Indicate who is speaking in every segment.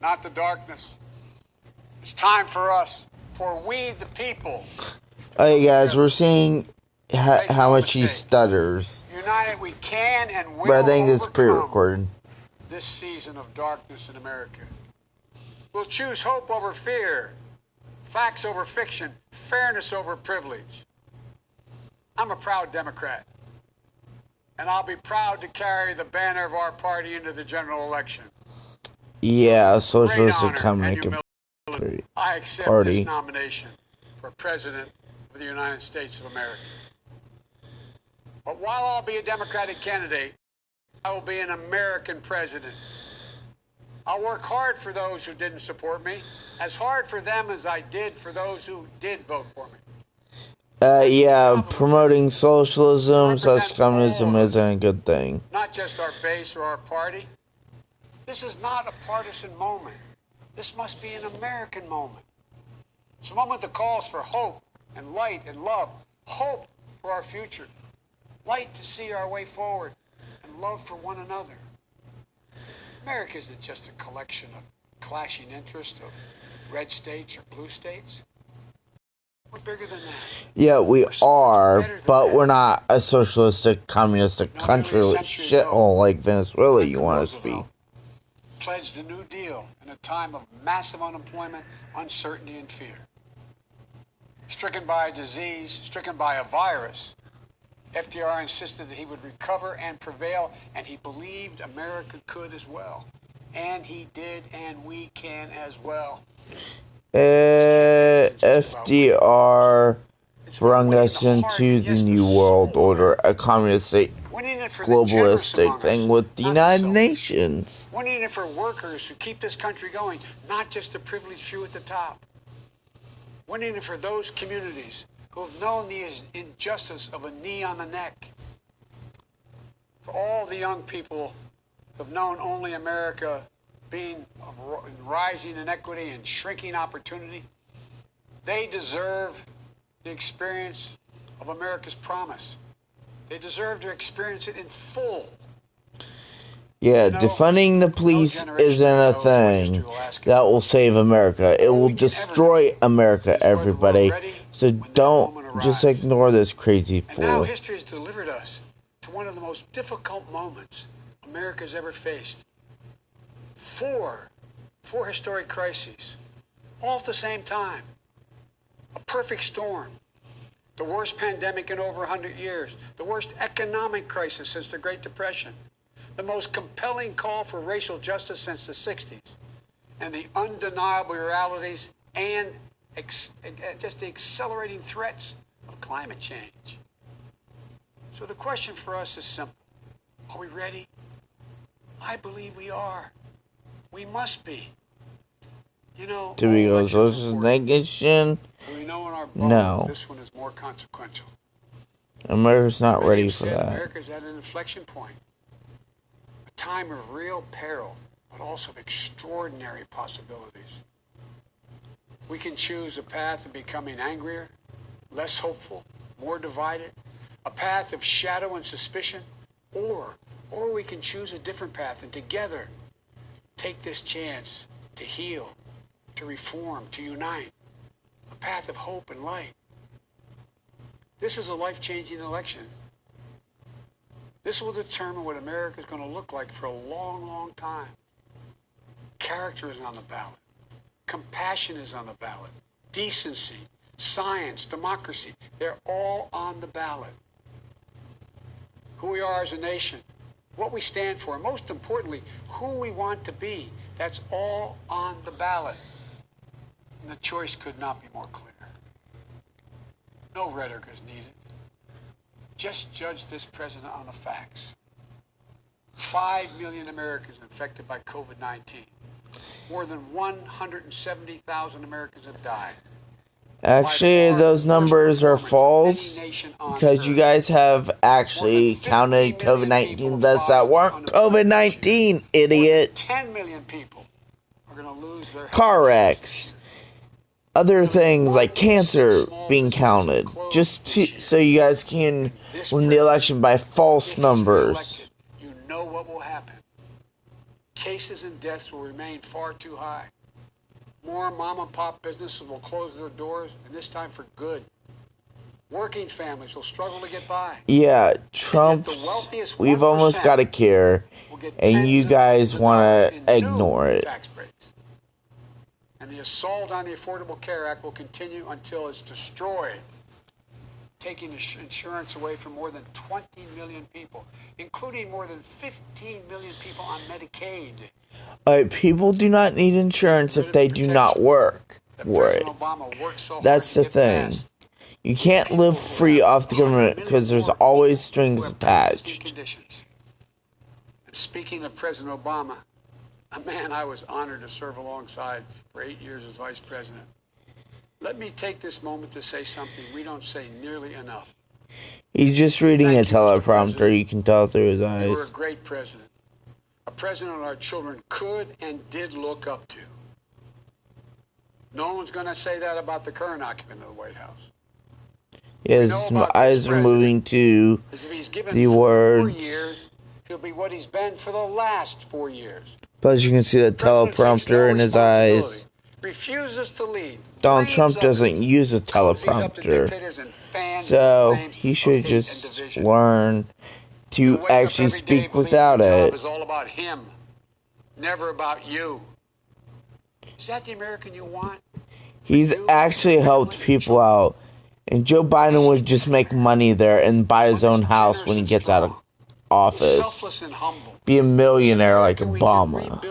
Speaker 1: not the darkness. It's time for us, for we the people.
Speaker 2: Hey guys, we're seeing how much he stutters.
Speaker 1: United we can and will.
Speaker 2: But I think it's pre-recorded.
Speaker 1: This season of darkness in America. We'll choose hope over fear, facts over fiction, fairness over privilege. I'm a proud Democrat, and I'll be proud to carry the banner of our party into the general election.
Speaker 2: Yeah, socialists will come make a
Speaker 1: I accept
Speaker 2: party.
Speaker 1: This nomination for President of the United States of America. But while I'll be a Democratic candidate, I will be an American president. I'll work hard for those who didn't support me, as hard for them as I did for those who did vote for me.
Speaker 2: Yeah, promoting socialism / communism isn't a good thing.
Speaker 1: Not just our base or our party. This is not a partisan moment. This must be an American moment. It's a moment that calls for hope and light and love. Hope for our future. Light to see our way forward. And love for one another. America isn't just a collection of clashing interests of red states or blue states. We're bigger than that.
Speaker 2: Yeah, we are, but we're not a socialistic, communistic country shithole like Venezuela you want us to be.
Speaker 1: Pledged a New Deal in a time of massive unemployment, uncertainty, and fear. Stricken by a disease, stricken by a virus, FDR insisted that he would recover and prevail, and he believed America could as well. And he did, and we can as well.
Speaker 2: FDR brought us into the New World Order, a communistic, globalistic thing with the United Nations.
Speaker 1: Winning it for workers who keep this country going, not just the privileged few at the top. Winning it for those communities who have known the injustice of a knee on the neck. For all the young people who have known only America being rising inequity and shrinking opportunity, they deserve the experience of America's promise. They deserve to experience it in full.
Speaker 2: Yeah, defunding the police isn't a thing that will save America. It will destroy America, everybody. So don't just ignore this crazy fool.
Speaker 1: And now history has delivered us to one of the most difficult moments America's ever faced. Four historic crises, all at the same time. A perfect storm. The worst pandemic in over 100 years. The worst economic crisis since the Great Depression. The most compelling call for racial justice since the 60s. And the undeniable realities and just the accelerating threats of climate change. So the question for us is simple. Are we ready? I believe we are. We must be. You know,
Speaker 2: do we go social negation?
Speaker 1: We know in our
Speaker 2: no.
Speaker 1: This one is more consequential.
Speaker 2: America's not ready for that.
Speaker 1: America's at an inflection point. A time of real peril, but also of extraordinary possibilities. We can choose a path of becoming angrier, less hopeful, more divided, a path of shadow and suspicion, or we can choose a different path and together take this chance to heal, to reform, to unite, a path of hope and light. This is a life-changing election. This will determine what America is going to look like for a long, long time. Character is on the ballot. Compassion is on the ballot. Decency, science, democracy, they're all on the ballot. Who we are as a nation, what we stand for, and most importantly, who we want to be, that's all on the ballot. And the choice could not be more clear. No rhetoric is needed. Just judge this president on the facts. 5 million Americans infected by COVID-19. More than 170,000 Americans have died.
Speaker 2: Actually, those numbers are false because you guys have actually counted COVID-19 deaths that weren't COVID-19, idiot.
Speaker 1: 10 million people are going to lose their
Speaker 2: car wrecks. Other things like cancer being counted. Just so you guys can win the election by false numbers.
Speaker 1: You know what will happen. Cases and deaths will remain far too high. More mom and pop businesses will close their doors, and this time for good. Working families will struggle to get by.
Speaker 2: Yeah, Trump's, we've almost got a cure, and you guys want to ignore it.
Speaker 1: Tax breaks. And the assault on the Affordable Care Act will continue until it's destroyed, taking insurance away from more than 20 million people, including more than 15 million people on Medicaid.
Speaker 2: People do not need insurance if they do not work for it. That's the thing. You can't live free off the government because there's always strings attached.
Speaker 1: And speaking of President Obama, a man I was honored to serve alongside for 8 years as vice president, let me take this moment to say something we don't say nearly enough.
Speaker 2: He's just reading a teleprompter, you can tell through his eyes.
Speaker 1: You were a great president. A president our children could and did look up to. No one's going to say that about the current occupant of the White House.
Speaker 2: Yes, my eyes are moving to the words.
Speaker 1: Years, he'll be what he's been for the last 4 years.
Speaker 2: Plus, you can see the teleprompter in his eyes.
Speaker 1: Refuses to lead.
Speaker 2: Donald Trump doesn't use a teleprompter, so he should just learn to actually speak without it.
Speaker 1: It's all about him, never about you. Is that the American you want?
Speaker 2: He's actually helped people out. And Joe Biden would just make money there and buy his own house when he gets out of office. Be a millionaire like Obama.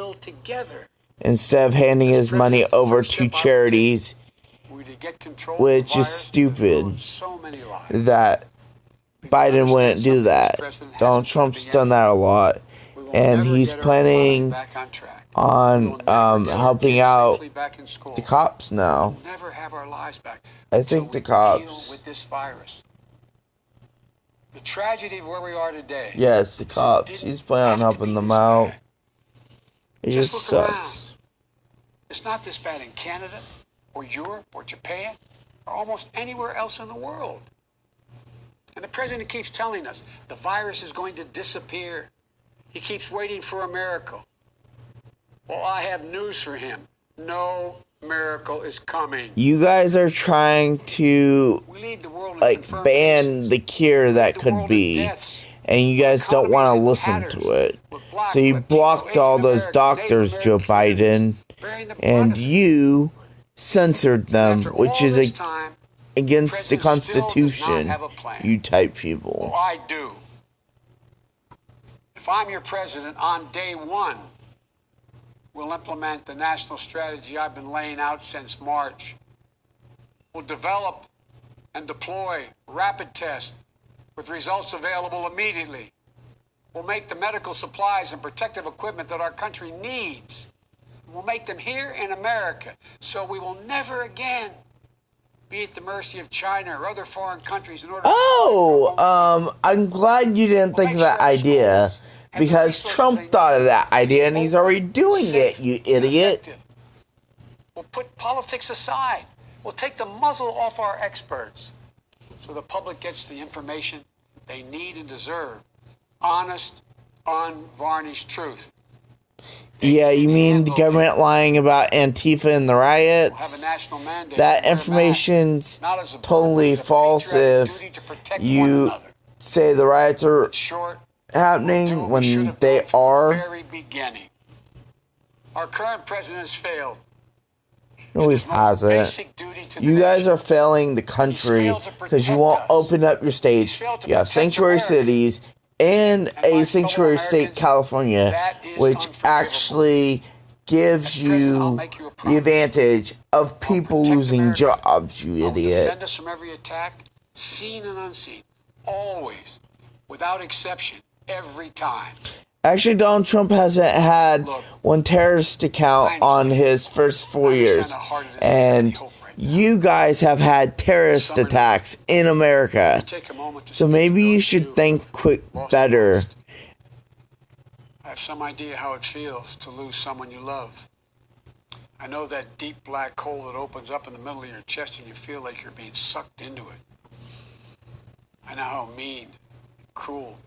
Speaker 2: Instead of handing his money over to charities, which is stupid that Biden wouldn't do that. Donald Trump's done that a lot. And he's planning on helping out the cops now. I think the cops.
Speaker 1: With this virus. The tragedy of where we are today.
Speaker 2: Yes, the cops. He's planning on helping them out. It just sucks.
Speaker 1: It's not this bad in Canada, or Europe, or Japan, or almost anywhere else in the world. And the president keeps telling us the virus is going to disappear. He keeps waiting for a miracle. Well, I have news for him. No miracle is coming.
Speaker 2: You guys are trying to ban the cure that could be, and you guys don't want to listen to it. So you blocked all those doctors, Joe Biden, and you censored them, which is against the Constitution, you type people.
Speaker 1: Well, I do. If I'm your president on day one, we'll implement the national strategy I've been laying out since March. We'll develop and deploy rapid tests with results available immediately. We'll make the medical supplies and protective equipment that our country needs. We'll make them here in America, so we will never again be at the mercy of China or other foreign countries in order
Speaker 2: I'm glad you didn't think of that idea. Because Trump thought of that idea and he's already doing it, you idiot.
Speaker 1: We'll put politics aside. We'll take the muzzle off our experts so the public gets the information they need and deserve. Honest, unvarnished truth.
Speaker 2: Yeah, you mean the government lying about Antifa and the riots? That information's totally false if you say the riots are happening when they are.
Speaker 1: Very beginning. Our current president has failed.
Speaker 2: No, he hasn't. You guys are failing the country because you won't open up your states. You have sanctuary cities and a sanctuary state, California, which actually gives you the advantage of people losing jobs, you idiot.
Speaker 1: Defend us from every attack, seen and unseen, always, without exception. Every time.
Speaker 2: Actually, Donald Trump hasn't had one terrorist account on his first 4 years. And you guys have had terrorist attacks in America. So maybe you should think better.
Speaker 1: I have some idea how it feels to lose someone you love. I know that deep black hole that opens up in the middle of your chest and you feel like you're being sucked into it. I know how mean, cruel,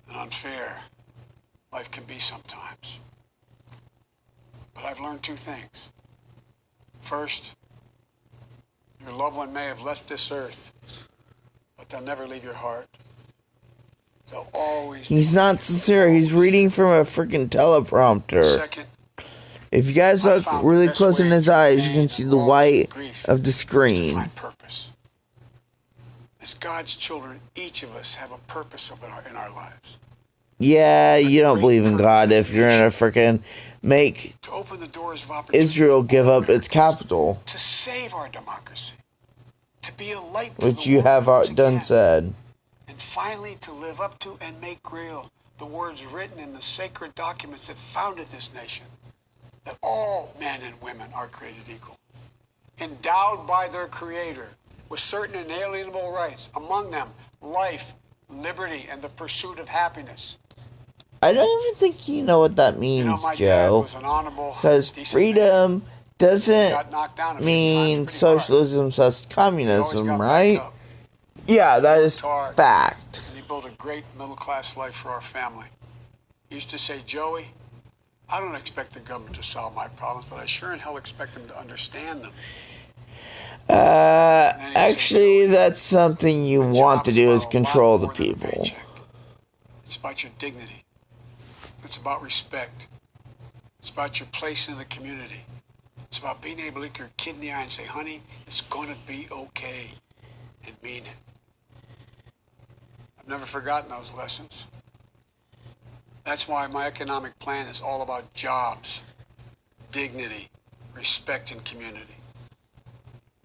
Speaker 1: and unfair life can be sometimes. But I've learned two things. First, your loved one may have left this earth, but they'll never leave your heart. They'll always.
Speaker 2: He's not sincere. He's reading from a freaking teleprompter.
Speaker 1: Second,
Speaker 2: if you guys look really close in his eyes, you can see the white of the screen.
Speaker 1: To find purpose. As God's children, each of us have a purpose in our lives.
Speaker 2: Yeah, you don't believe in God if you're gonna freaking make
Speaker 1: to open the doors of opportunity,
Speaker 2: Israel give up its capital,
Speaker 1: to save our democracy, to be a light to
Speaker 2: which
Speaker 1: the
Speaker 2: you
Speaker 1: world
Speaker 2: have
Speaker 1: once
Speaker 2: done
Speaker 1: again,
Speaker 2: said.
Speaker 1: and finally to live up to and make real the words written in the sacred documents that founded this nation, that all men and women are created equal, endowed by their Creator with certain inalienable rights, among them life, liberty, and the pursuit of happiness.
Speaker 2: I don't even think you know what that means,
Speaker 1: my
Speaker 2: Joe.
Speaker 1: dad was an honorable,
Speaker 2: because freedom doesn't mean socialism plus communism, right? Yeah, that is fact.
Speaker 1: And he built a great middle-class life for our family. He used to say, Joey, I don't expect the government to solve my problems, but I sure in hell expect them to understand them.
Speaker 2: Actually, that's something you want to do is control the people.
Speaker 1: It's about your dignity. It's about respect. It's about your place in the community. It's about being able to look your kid in the eye and say, honey, it's going to be okay, and mean it. I've never forgotten those lessons. That's why my economic plan is all about jobs, dignity, respect, and community.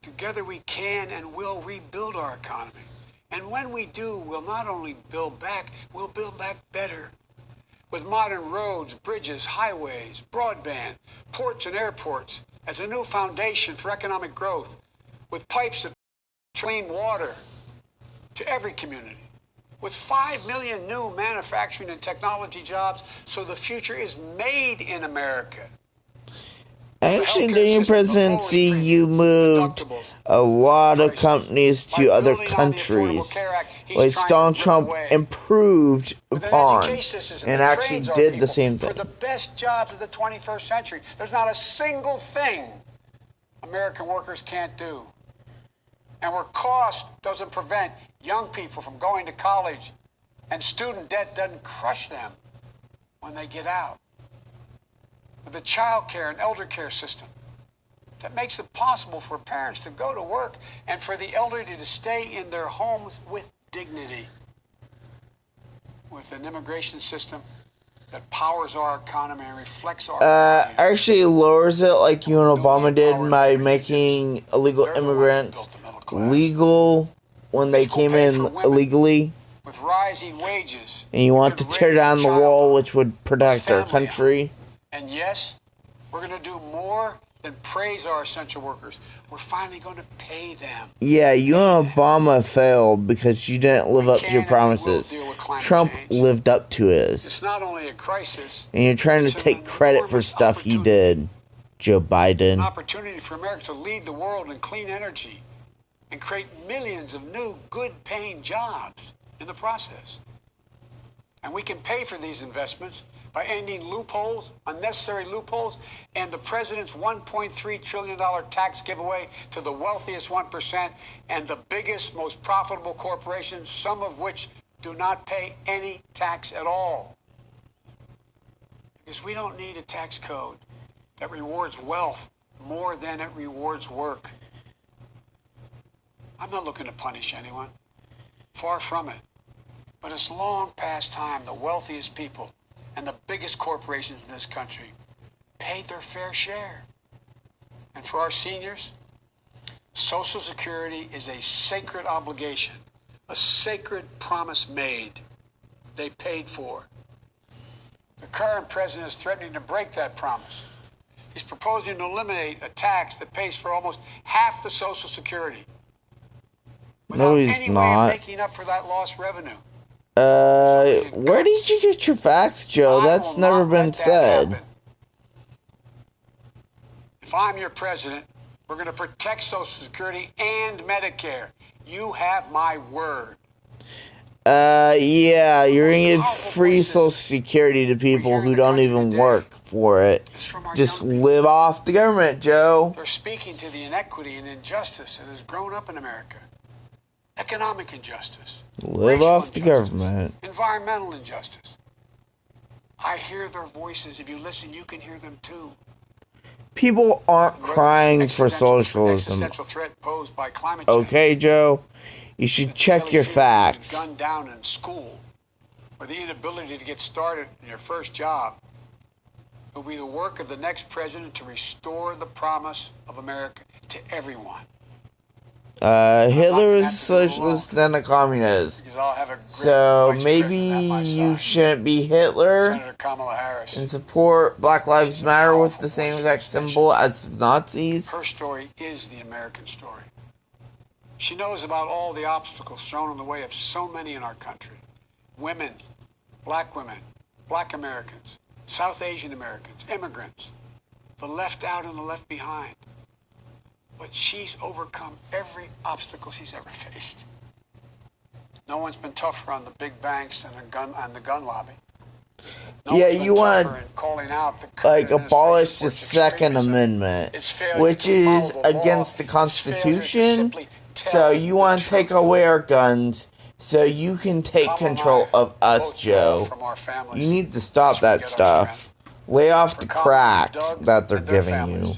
Speaker 1: Together we can and will rebuild our economy. And when we do, we'll not only build back, we'll build back better. With modern roads, bridges, highways, broadband, ports and airports as a new foundation for economic growth, with pipes of clean water to every community, with 5 million new manufacturing and technology jobs, so the future is made in America.
Speaker 2: Actually, during your presidency, you moved a lot of companies to other countries, which Donald Trump improved upon, and actually did the same thing.
Speaker 1: For the best jobs of the 21st century, there's not a single thing American workers can't do. And where cost doesn't prevent young people from going to college, and student debt doesn't crush them when they get out. With the child care and elder care system that makes it possible for parents to go to work and for the elderly to stay in their homes with dignity. With an immigration system that powers our economy and reflects our
Speaker 2: actually lowers it like you and Obama did by making illegal immigrants legal when they came in illegally.
Speaker 1: With rising wages.
Speaker 2: And you want to tear down the wall which would protect our country.
Speaker 1: And yes, we're going to do more than praise our essential workers. We're finally going to pay them.
Speaker 2: Yeah, you and Obama failed because you didn't live up to your promises. Trump lived up to his.
Speaker 1: It's not only a crisis.
Speaker 2: And you're trying to take credit for stuff he did, Joe Biden.
Speaker 1: An opportunity for America to lead the world in clean energy and create millions of new, good-paying jobs in the process. And we can pay for these investments by ending loopholes, unnecessary loopholes, and the president's $1.3 trillion tax giveaway to the wealthiest 1% and the biggest, most profitable corporations, some of which do not pay any tax at all. Because we don't need a tax code that rewards wealth more than it rewards work. I'm not looking to punish anyone. Far from it. But it's long past time the wealthiest people and the biggest corporations in this country paid their fair share. And for our seniors, Social Security is a sacred obligation, a sacred promise made. They paid for. The current president is threatening to break that promise. He's proposing to eliminate a tax that pays for almost half the Social Security without any way of making up for that lost revenue.
Speaker 2: Where did you get your facts, Joe? That's never been said.
Speaker 1: If I'm your president, we're going to protect Social Security and Medicare. You have my word.
Speaker 2: Yeah, you're gonna give free Social Security to people who don't even work for it. Just live off the government, Joe.
Speaker 1: They're speaking to the inequity and injustice that has grown up in America. Economic injustice.
Speaker 2: Live off the government.
Speaker 1: Environmental injustice. I hear their voices. If you listen, you can hear them too.
Speaker 2: People aren't crying for socialism.
Speaker 1: Existential threat posed by climate change.
Speaker 2: Okay, Joe? You should check your facts.
Speaker 1: Gunned down in school, or the inability to get started in your first job. It will be the work of the next president to restore the promise of America to everyone.
Speaker 2: Hitler is a socialist and a communist. So maybe you shouldn't be Hitler
Speaker 1: Senator Kamala Harris.
Speaker 2: and support Black Lives Matter with the same exact symbol as Nazis.
Speaker 1: Her story is the American story. She knows about all the obstacles thrown in the way of so many in our country. Women, black Americans, South Asian Americans, immigrants, the left out and the left behind. But she's overcome every obstacle she's ever faced. No one's been tougher on the big banks and the gun lobby.
Speaker 2: Yeah, you want like abolish the Second Amendment, which is against the Constitution. So you want to take away our guns so you can take control of us, Joe. You need to stop that stuff. Lay off the crack that they're giving you.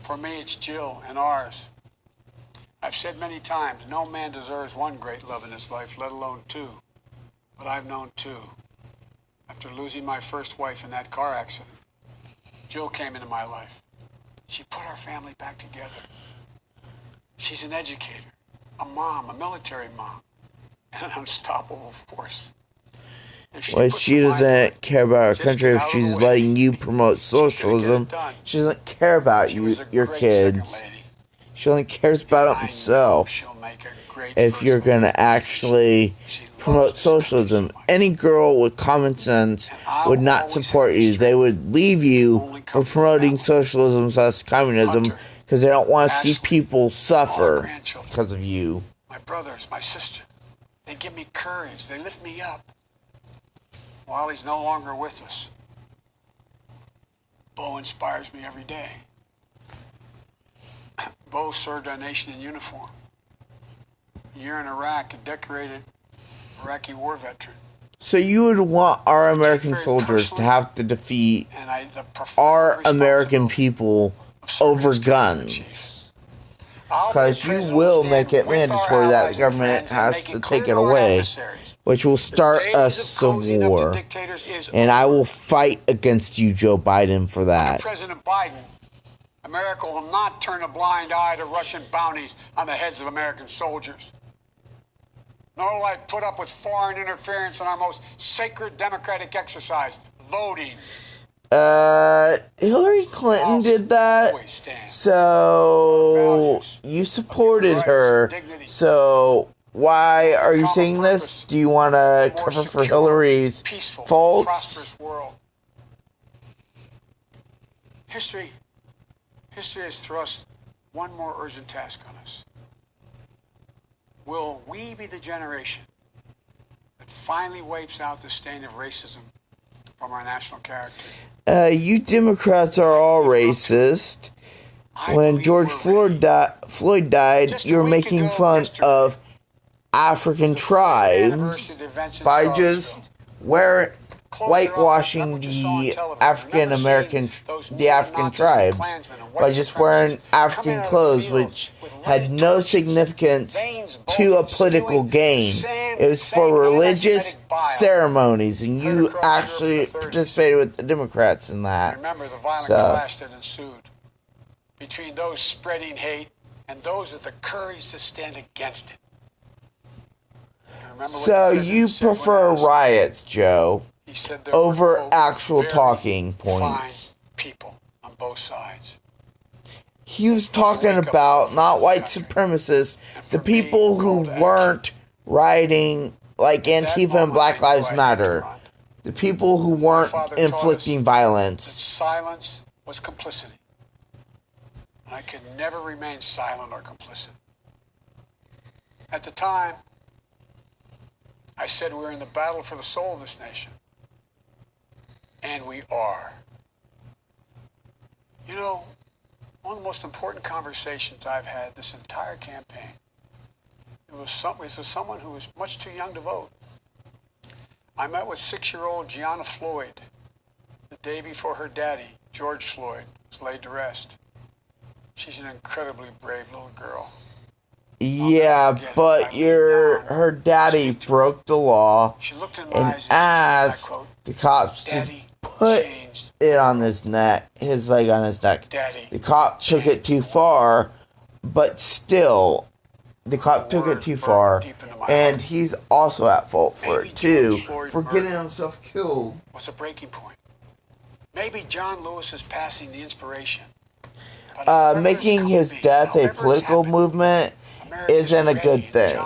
Speaker 1: For me, it's Jill and ours. I've said many times, no man deserves one great love in his life, let alone two. But I've known two. After losing my first wife in that car accident, Jill came into my life. She put our family back together. She's an educator, a mom, a military mom, and an unstoppable force.
Speaker 2: Well, she doesn't care about our country if she's letting you promote socialism. She doesn't care about you, your kids. She only cares about herself. If you're going to actually promote socialism, any girl with common sense would not support you. They would leave you for promoting socialism slash communism because they don't want to see people suffer because of you.
Speaker 1: My brothers, my sister, they give me courage. They lift me up. While he's no longer with us, Bo inspires me every day. Bo served our nation in uniform. A year in Iraq, a decorated Iraqi war veteran.
Speaker 2: So you would want our American soldiers to have to defeat our American people over guns. Because you will make it mandatory that the government has to take it away, which will start a civil war. And I will fight against you, Joe Biden, for that.
Speaker 1: President Biden, America will not turn a blind eye to Russian bounties on the heads of American soldiers. Nor will I put up with foreign interference in our most sacred democratic exercise, voting.
Speaker 2: Hillary Clinton did that, so you supported her. So why are you saying this? Do you want to cover for Hillary's faults?
Speaker 1: History has thrust one more urgent task on us. Will we be the generation that finally wipes out the stain of racism from our national character?
Speaker 2: You Democrats are all racist. When George Floyd died, you were making fun of African tribes by just whitewashing the African tribes by just wearing African clothes, which had no significance to a political gain. It was for religious ceremonies, and you actually participated with the Democrats in that.
Speaker 1: Remember the violent clash that ensued between those spreading hate and those with the courage to stand against it.
Speaker 2: So you prefer riots, Joe, over actual talking points.
Speaker 1: People on both sides.
Speaker 2: He was talking about not white supremacists, the people who weren't rioting like Antifa and Black Lives Matter, the people who weren't inflicting violence.
Speaker 1: Silence was complicity. And I could never remain silent or complicit. At the time, I said we're in the battle for the soul of this nation. And we are. You know, one of the most important conversations I've had this entire campaign, it was someone who was much too young to vote. I met with 6-year-old Gianna Floyd the day before her daddy, George Floyd, was laid to rest. She's an incredibly brave little girl.
Speaker 2: Yeah, but her daddy broke the law and asked the cops to put it on his neck, his leg on his neck. The cop took it too far, but still, the cop took it too far, and he's also at fault for it too, for getting himself killed.
Speaker 1: Was a breaking point. Maybe John Lewis is passing the inspiration.
Speaker 2: Making his death a political movement isn't a good thing.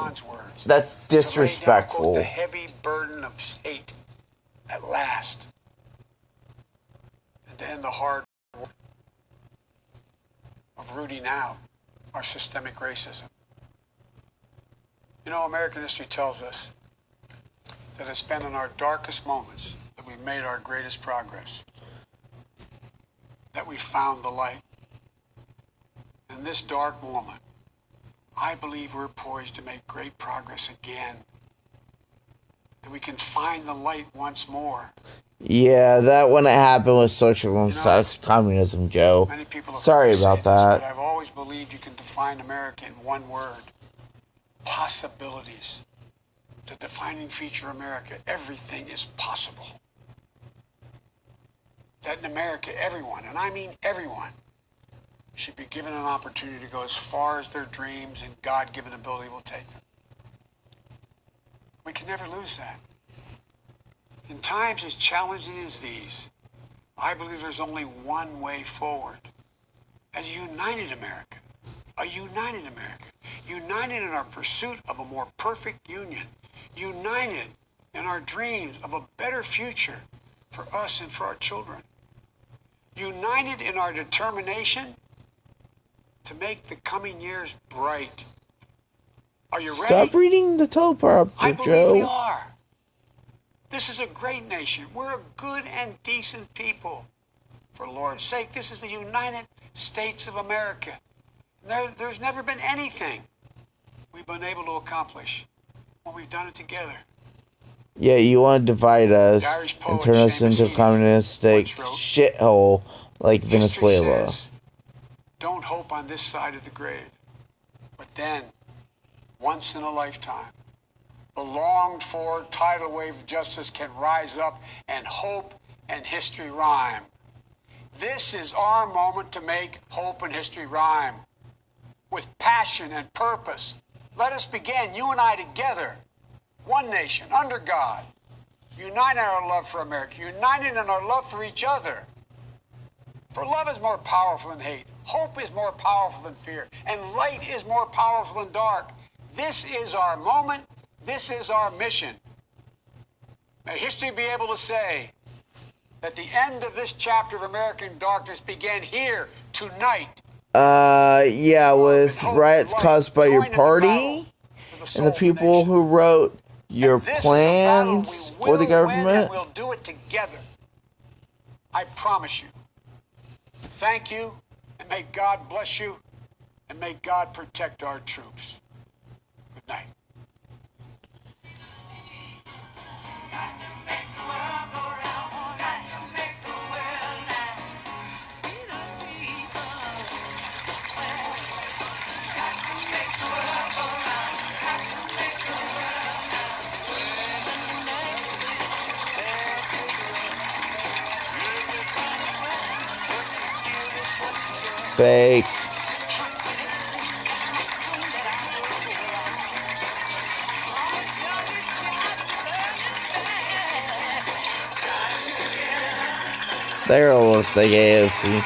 Speaker 2: That's disrespectful.
Speaker 1: The heavy burden of hate at last, and to end the hard work of rooting out our systemic racism. You know, American history tells us that it's been in our darkest moments that we've made our greatest progress, that we found the light. In this dark moment, I believe we're poised to make great progress again. That we can find the light once more.
Speaker 2: Yeah, that wouldn't happen with socialist communism, Joe.
Speaker 1: Many people have
Speaker 2: Sorry about that.
Speaker 1: But I've always believed you can define America in one word. Possibilities. The defining feature of America, everything is possible. That in America, everyone, and I mean everyone, should be given an opportunity to go as far as their dreams and God-given ability will take them. We can never lose that. In times as challenging as these, I believe there's only one way forward. As a united America, united in our pursuit of a more perfect union, united in our dreams of a better future for us and for our children, united in our determination to make the coming years bright. Are you ready?
Speaker 2: Stop reading the teleprompter,
Speaker 1: I believe we are. This is a great nation. We're a good and decent people. For the Lord's sake, this is the United States of America. There's never been anything we've been able to accomplish when we've done it together.
Speaker 2: Yeah, you want to divide us and turn us into a communistic shithole like Venezuela.
Speaker 1: Says, don't hope on this side of the grave. But then, once in a lifetime, the longed-for tidal wave of justice can rise up and hope and history rhyme. This is our moment to make hope and history rhyme. With passion and purpose, let us begin, you and I together, one nation, under God, united in our love for America, united in our love for each other. For love is more powerful than hate, hope is more powerful than fear, and light is more powerful than dark. This is our moment, this is our mission. May history be able to say that the end of this chapter of American darkness began here, tonight.
Speaker 2: Yeah, with riots caused by your party and the people who wrote your plans for the government.
Speaker 1: We'll do it together. I promise you. Thank you, and may God bless you, and may God protect our troops. Good night.
Speaker 2: Fake. There looks like AOC.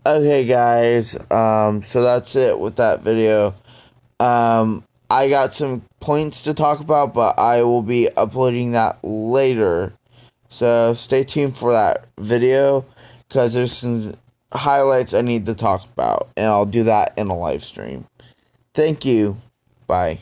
Speaker 2: Okay, guys. So that's it with that video. I got some points to talk about, but I will be uploading that later. So stay tuned for that video, because there's some highlights I need to talk about, and I'll do that in a live stream. Thank you. Bye.